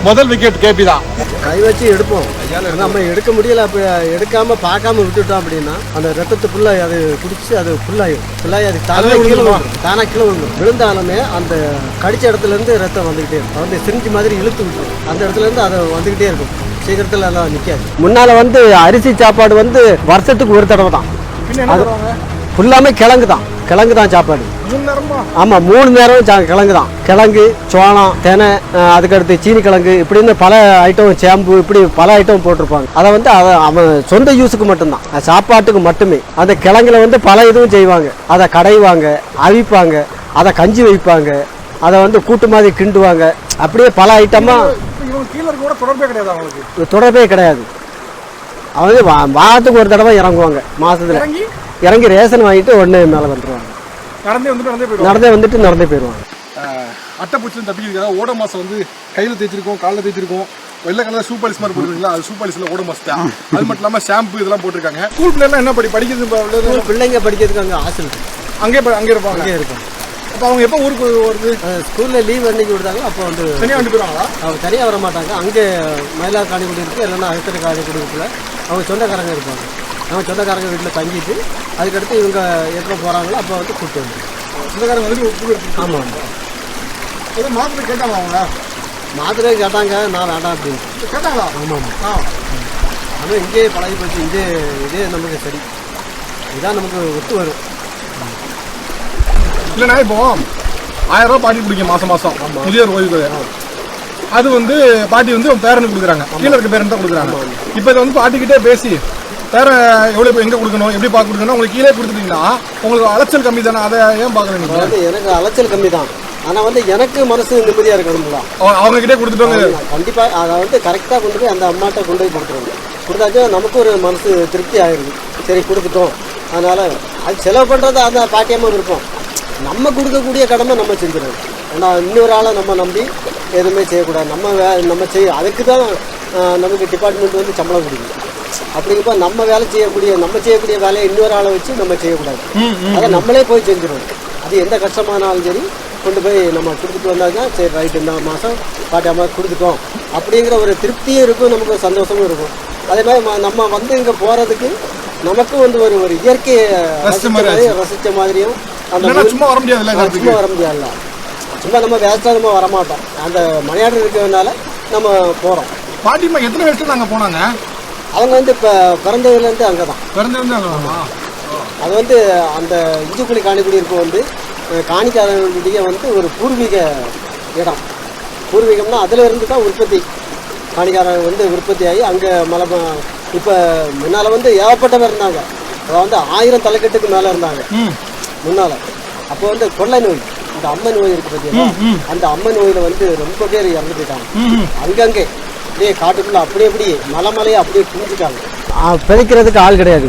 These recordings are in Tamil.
முதல் விக்கெட் கேபி தான். கை வச்சு எடுப்போம், நம்ம எடுக்க முடியல. அப்ப எடுக்காம பார்க்காம விட்டுட்டோம் அப்படின்னா அந்த ரத்தத்தை ஃபுல்லா அது குடிச்சு அது ஃபுல்லாகி அது தானா கீழே விழுந்துடும். விழுந்தாலுமே அந்த கடிச்ச இடத்துல இருந்து ரத்தம் வந்துகிட்டே இருக்கும். வந்து சிரிஞ்சு மாதிரி இழுத்து விட்டுரும். அந்த இடத்துல இருந்து அதை வந்துகிட்டே இருக்கும். சீக்கிரத்துல எல்லாம் நிற்காது. முன்னால வந்து அரிசி சாப்பாடு வந்து வருஷத்துக்கு ஒரு தடவை தான். ஃபுல்லாமே கிழங்கு தான் சாப்பாடு. ஆமா, 3 நேரம் கிழங்கு தான். கிழங்கு, சோளம், தெனை, அதுக்கடுத்து சீனி கிழங்கு, இப்படின்னு பல ஐட்டம், சேம்பு, இப்படி பல ஐட்டம் போட்டிருப்பாங்க. அதை வந்து அவன் சொந்த யூஸுக்கு மட்டும்தான், சாப்பாட்டுக்கு மட்டுமே. அந்த கிழங்குல வந்து பல இதுவும் செய்வாங்க. அதை கடைவாங்க, அவிப்பாங்க, அதை கஞ்சி வைப்பாங்க, அதை வந்து கூட்டு மாதிரி கிண்டுவாங்க. அப்படியே பல ஐட்டமா தொடர்பே கிடையாது. அவங்க வாரத்துக்கு ஒரு தடவை இறங்குவாங்க. மாசத்துல இறங்கி ரேஷன் வாங்கிட்டு உடனே மேலே வந்துடுவாங்க. நடந்தே போயிடுவாங்க. அட்டைப்பூச்சிலும் தப்பிக்கிறதுக்காக ஓட மாசம் வந்து கையில் தேய்ச்சிருக்கோம், காலில் தேய்ச்சிருக்கோம். வெள்ளை கலர் ஷூ பாலிஸ் மாதிரி போட்டுருக்கீங்களா, அது ஷூ பாலிஸில் ஓட மாசம் தான். அது மட்டும் இல்லாமல் ஷாம்பு இதெல்லாம் போட்டிருக்காங்க. ஸ்கூல் பிள்ளைலாம் என்ன படிக்கிறது? பிள்ளைங்க படிக்கிறதுக்கு அங்கே ஹாஸ்டல் அங்கே இருப்பாங்க. அப்போ அவங்க எப்போ ஊருக்கு வருது? ஸ்கூலில் லீவ் அன்னைக்கு விடுறாங்க. அப்போ வந்து தனியாக வந்து போயிடுவாங்களா? அவங்க தனியாக வர மாட்டாங்க. அங்கே மயிலார் காணிக்குடி இருக்குது, இல்லைன்னா அகத்தரை காணிக்குடி இருக்குல்ல, அவங்க சொந்தக்காரங்க இருப்பாங்க. அவங்க சொந்தக்காரங்க வீட்டில் தங்கிட்டு அதுக்கடுத்து இவங்க எப்போ போகிறாங்களோ அப்போ வந்து கூப்பிட்டு வந்து சொந்தக்காரங்க வந்து ஆமாம். மாத்திரை கேட்டாங்களா? அவங்க மாத்திரை கேட்டாங்க, நான் வேண்டாம் அப்படின்னு கேட்டாங்களா? ஆமாம். ஆனால் இங்கே பழகி போச்சு. இதே நமக்கு சரி, இதுதான் நமக்கு ஒத்து வரும். இல்லைண்ணா, இப்போ 1000 ரூபா பாட்டி பிடிக்கும் மாதம் முதியோர் ஓய்வு. அது வந்து பாட்டி வந்து பேரனுக்கு கொடுக்குறாங்க, கீழே இருக்க பேரன் தான் கொடுக்குறாங்க. இப்போ இதை வந்து பாட்டிக்கிட்டே பேசி வேற எவ்வளோ எங்கே கொடுக்கணும், எப்படி பார்க்க கொடுக்கணும், உங்களுக்கு கீழே கொடுத்துட்டீங்கன்னா உங்களுக்கு அலைச்சல் கம்மி தானே? அதை ஏன் பார்க்குறீங்க? வந்து எனக்கு அலைச்சல் கம்மி தான், ஆனால் வந்து எனக்கு மனசு நிம்மதியாக இருக்கணும்ல. அவங்க கிட்டே கொடுத்துட்டோங்க. கண்டிப்பாக அதை வந்து கரெக்டாக கொண்டு போய் அந்த அம்மாட்ட கொண்டு போய் கொடுத்துருவாங்க. கொடுத்தாச்சும் நமக்கு ஒரு மனசு திருப்தி ஆகிடுது. சரி கொடுத்துட்டோம். அதனால் அது செலவு பண்ணுறது அந்த பாட்டியமாக விருப்பம். நம்ம கொடுக்கக்கூடிய கடமை நம்ம செஞ்சிடணும். ஏன்னா இன்னொரு ஆளை நம்ம நம்பி எதுவுமே செய்யக்கூடாது. நம்ம அதுக்கு தான் நமக்கு டிபார்ட்மெண்ட் வந்து சம்பளம் கொடுக்குது. அப்படிங்கப்போ நம்ம செய்யக்கூடிய வேலையை இன்னொரு ஆளை வச்சு நம்ம செய்யக்கூடாது. அதை நம்மளே போய் செஞ்சிடணும். அது எந்த கஷ்டமானாலும் சரி கொண்டு போய் நம்ம கொடுத்துட்டு வந்தாங்க. சரி ரைட்டு, இந்த மாதம் பாட்டி அம்மா கொடுத்துட்டோம் அப்படிங்கிற ஒரு திருப்தியும் இருக்கும், நமக்கு ஒரு சந்தோஷமும் இருக்கும். அதே மாதிரி நம்ம வந்து இங்கே போகிறதுக்கு நமக்கு வந்து ஒரு இயற்கையை ரசித்த மாதிரியும் சும்மா வர முடியாதுல்ல. சும்மா நம்ம வேஸ்ட்டாக நம்ம வரமாட்டோம். அந்த மலையாடு இருக்கிறதுனால நம்ம போகிறோம். பாட்டிமா எத்தனை வயசுல நாங்கள் போனாங்க? அவங்க வந்து இப்போ பிறந்ததுலேருந்து அங்கே தான். அது வந்து அந்த இஞ்சிக்குழி காணிக்குடி இருக்க வந்து காணிக்காரங்களுடைய வந்து ஒரு பூர்வீக இடம். பூர்வீகம்னா அதில் இருந்து தான் உற்பத்தி, காணிக்காரங்க வந்து உற்பத்தி ஆகி அங்கே இப்போ முன்னால் வந்து ஏகப்பட்ட பேர் இருந்தாங்க. அதாவது வந்து 1000 தலைக்கட்டுக்கு மேலே இருந்தாங்க முன்னால். அப்போ வந்து கொள்ளை நோய், இந்த அம்மை நோய் இருக்கு பார்த்தீங்கன்னா, அந்த அம்மை நோயில் வந்து ரொம்ப பேர் இறந்து போயிட்டாங்க. அங்கங்கே அப்படியே காட்டுக்குள்ள அப்படியே மலையை அப்படியே புரிஞ்சுட்டாங்க. பிதைக்கிறதுக்கு ஆள் கிடையாது.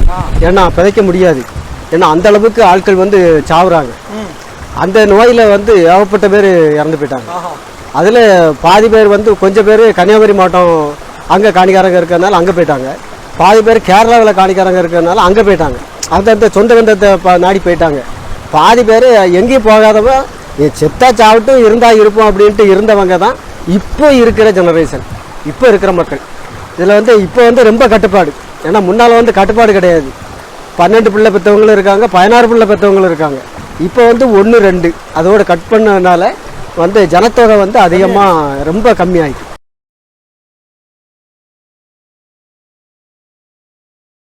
ஏன்னா பிதைக்க முடியாது. ஏன்னா அந்த அளவுக்கு ஆட்கள் வந்து சாவுறாங்க. அந்த நோயில் வந்து ஏகப்பட்ட பேர் இறந்து போயிட்டாங்க. அதில் பாதி பேர் வந்து கொஞ்சம் பேர் கன்னியாகுமரி மாவட்டம் அங்கே காணிக்காரங்க இருக்கிறதுனால அங்கே போயிட்டாங்க. பாதி பேர் கேரளாவில் காணிக்காரங்க இருக்கிறதுனால அங்கே போயிட்டாங்க. அந்த சொந்த பந்தத்தை நாடி போயிட்டாங்க. பாதி பேர் எங்கேயும் போகாதவங்க செத்தா சாப்பிட்டும் இருந்தால் இருப்போம் அப்படின்ட்டு இருந்தவங்க தான் இப்போ இருக்கிற ஜெனரேஷன், இப்போ இருக்கிற மக்கள். இதில் வந்து இப்போ வந்து ரொம்ப கட்டுப்பாடு. ஏன்னா முன்னால் வந்து கட்டுப்பாடு கிடையாது. 12 பிள்ளை பெற்றவங்களும் இருக்காங்க, 16 பிள்ளை பெற்றவங்களும் இருக்காங்க. இப்போ வந்து 1, 2 அதோடு கட் பண்ணதுனால வந்து ஜனத்தொகை வந்து அதிகமாக ரொம்ப கம்மியாகிடுது.